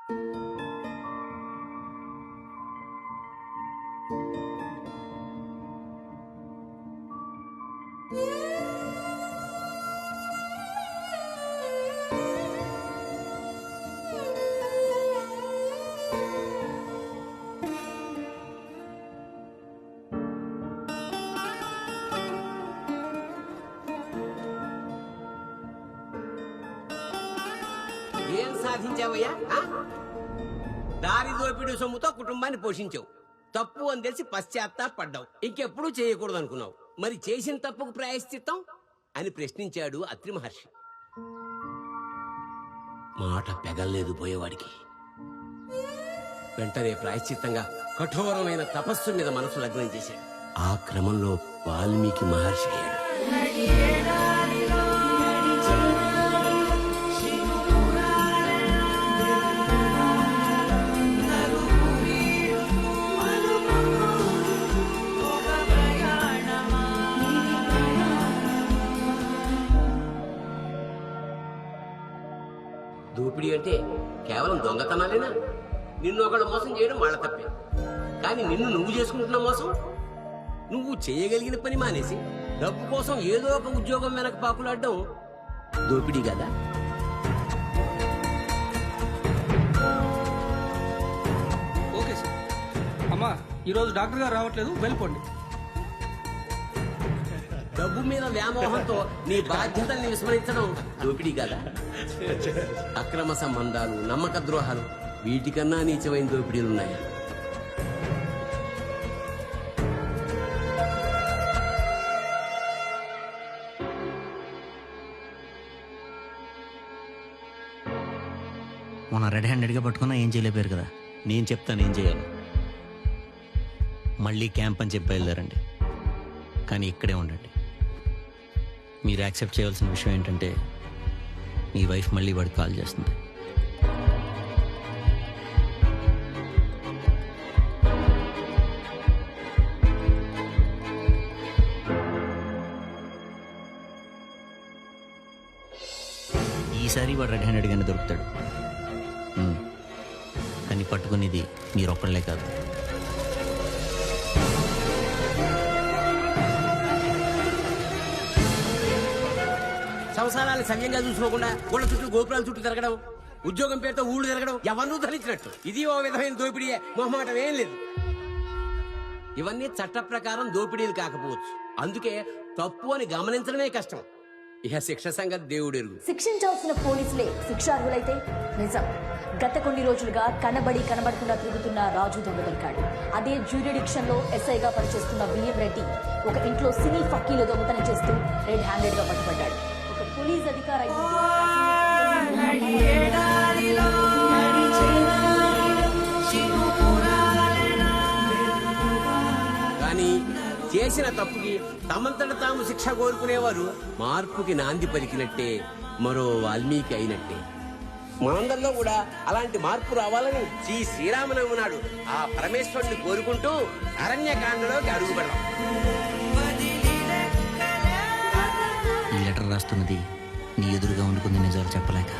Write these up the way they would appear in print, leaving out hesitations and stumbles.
ఏం సాధించావయ్యా? దారి దోపిడీ సొమ్ముతో కుటుంబాన్ని పోషించావు. తప్పు అని తెలిసి పశ్చాత్తాపడ్డావు. ఇంకెప్పుడు చేయకూడదు అనుకున్నావు. మరి చేసిన తప్పుకు ప్రాయశ్చిత్తం అని ప్రశ్నించాడు అత్రి మహర్షి. మాట పెగల్లేదు పోయేవాడికి. వెంటనే ప్రాయశ్చిత్తంగా కఠోరమైన తపస్సు మీద మనసు లగ్నం చేశాడు. ఆ క్రమంలో వాల్మీకి మహర్షి అయ్యాడు. దోపిడీ అంటే కేవలం దొంగతనాలేనా? నిన్ను ఒకళ్ళు మోసం చేయడం వాళ్ళ తప్పే. కానీ నిన్ను నువ్వు చేసుకుంటున్న మోసం, నువ్వు చేయగలిగిన పని మానేసి డబ్బు కోసం ఏదో ఒక ఉద్యోగం వెనక పాకులాడడం దోపిడీ కదా? Okay sir. అమ్మా, ఈరోజు డాక్టర్ గారు రావట్లేదు, వెళ్ళిపోండి. డబ్బు మీద వ్యామోహంతో నీ బాధ్యతల్ని విస్మరించడం దోపిడీ కదా? అక్రమ సంబంధాలు, నమ్మక ద్రోహాలు, వీటికన్నా నీచమైన దోపిడీలున్నాయి. మొన్న రెడ్ హ్యాండెడ్గా పట్టుకున్నా ఏం చేయలేపారు కదా. నేను చెప్తాను ఏం చేయాలి. మళ్ళీ క్యాంప్ అని చెప్పి బయలుదేరండి, కానీ ఇక్కడే ఉండండి. మీరు యాక్సెప్ట్ చేయవలసిన విషయం ఏంటంటే మీ వైఫ్ మళ్ళీ వాడికి కాల్ చేస్తుంది. ఈసారి వాడు రెడ్ హ్యాండెడ్గానే దొరుకుతాడు. కానీ పట్టుకునేది మీరొక్కళ్ళే కాదు. సంసారాన్ని సవ్యంగా చూసుకోకుండా ఊళ్ళ చుట్టూ గోపురాల చుట్టూ తిరగడం, ఉద్యోగం పేరుతో ఊళ్ళు తిరగడం ఎవరినూ ధరించినట్టు. ఇది ఓ విధమైన దోపిడీయే, మొహమాటం ఏం లేదు. ఇవన్నీ చట్ట ప్రకారం దోపిడీలు కాకపోవచ్చు. అందుకే తప్పు అని గమనించడమే కష్టం. ఇక శిక్ష సంగతి దేవుడెరుగు. శిక్షించాల్సిన పోలీసులే శిక్షార్హులైతే నిజం. గత కొన్ని రోజులుగా కనబడకుండా తిరుగుతున్న రాజు దొంగ దొరికాడు. అదే జ్యూరిడిక్షన్ లో ఎస్ఐగా పనిచేస్తున్న బిఎం రెడ్డి ఒక ఇంట్లో సినీ ఫక్కీలు దొంగతనం చేస్తూ రెడ్ హ్యాండెడ్ గా పట్టుబడ్డాడు. ఒక పోలీస్ అధికారి కానీ చేసిన తప్పుకి తమంతట తాము శిక్ష కోరుకునేవారు మార్పుకి నాంది పలికినట్టే, మరో వాల్మీకి అయినట్టే. మనందరిలో కూడా అలాంటి మార్పు రావాలని శ్రీ శ్రీరామనవమి నాడు ఆ పరమేశ్వరుని కోరుకుంటూ అరణ్యకాండలోకి అడుగు పెడదాం. ఈ లెటర్ రాస్తున్నది నీ ఎదురుగా వండుకుంది నిజాలు చెప్పలేక.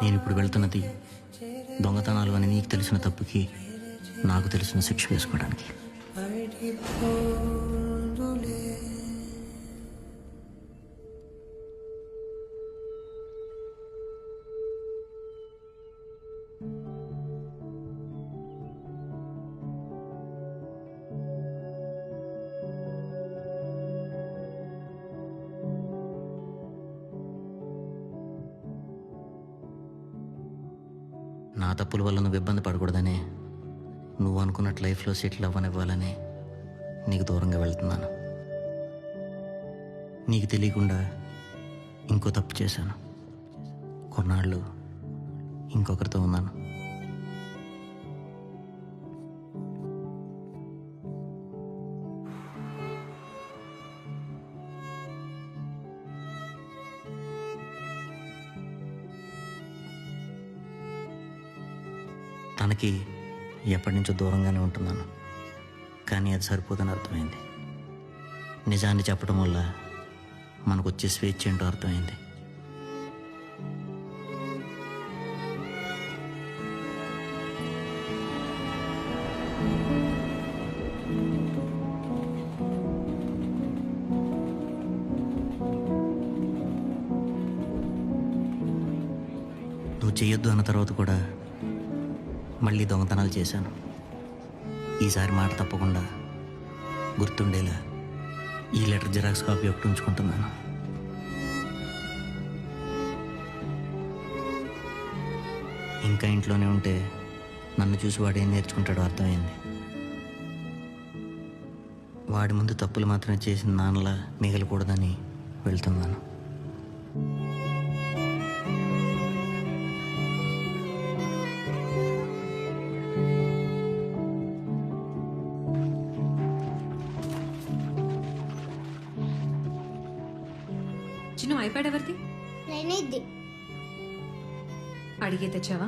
నేను ఇప్పుడు వెళ్తున్నది దొంగతనాలు అని నీకు తెలిసిన తప్పుకి నాకు తెలిసిన శిక్ష వేసుకోవడానికి. తప్పుల వల్ల నువ్వు ఇబ్బంది పడకూడదనే, నువ్వు అనుకున్నట్టు లైఫ్లో సెటిల్ అవ్వనివ్వాలని నీకు దూరంగా వెళ్తున్నాను. నీకు తెలియకుండా ఇంకో తప్పు చేశాను. కొన్నాళ్ళు ఇంకొకరితో ఉన్నాను. తనకి ఎప్పటి నుంచో దూరంగానే ఉంటున్నాను, కానీ అది సరిపోదని అర్థమైంది. నిజాన్ని చెప్పడం వల్ల మనకు వచ్చే స్వేచ్ఛ ఏంటో అర్థమైంది. నువ్వు చేయొద్దు అన్న తర్వాత కూడా మళ్ళీ దొంగతనాలు చేశాను. ఈసారి మాట తప్పకుండా గుర్తుండేలా ఈ లెటర్ జిరాక్స్ కాపీ ఒకటి ఉంచుకుంటున్నాను. ఇంకా ఇంట్లోనే ఉంటే నన్ను చూసి వాడేం నేర్చుకుంటాడో అర్థమైంది. వాడి ముందు తప్పులు మాత్రమే చేసిన నాన్నలా మిగలకూడదని వెళ్తున్నాను. చిన్న ఐప్యాడ్ ఎవరిది? నేనేది అడిగే తెచ్చావా?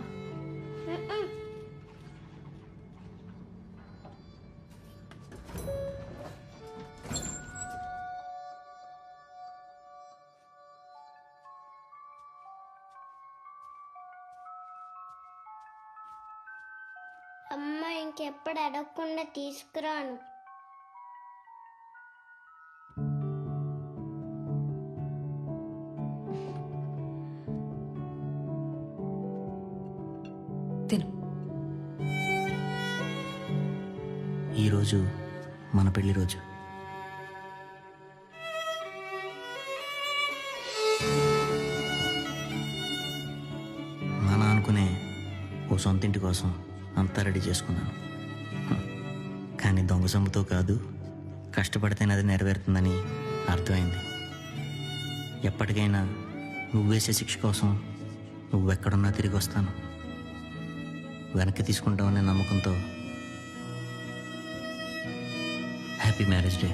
అమ్మ ఇంకెప్పుడు అడగకుండా తీసుకురాను. తిను. ఈరోజు మన పెళ్లి రోజు. మన అనుకునే ఓ సొంత ఇంటి కోసం అంతా రెడీ చేసుకున్నాను. కానీ దొంగ సొమ్ముతో కాదు, కష్టపడితేనే అది నెరవేరుతుందని అర్థమైంది. ఎప్పటికైనా నువ్వు వేసే శిక్ష కోసం నువ్వెక్కడున్నా తిరిగి వస్తాను. వెనక్కి తీసుకుంటామనే నమ్మకంతో హ్యాపీ మ్యారేజ్ డే.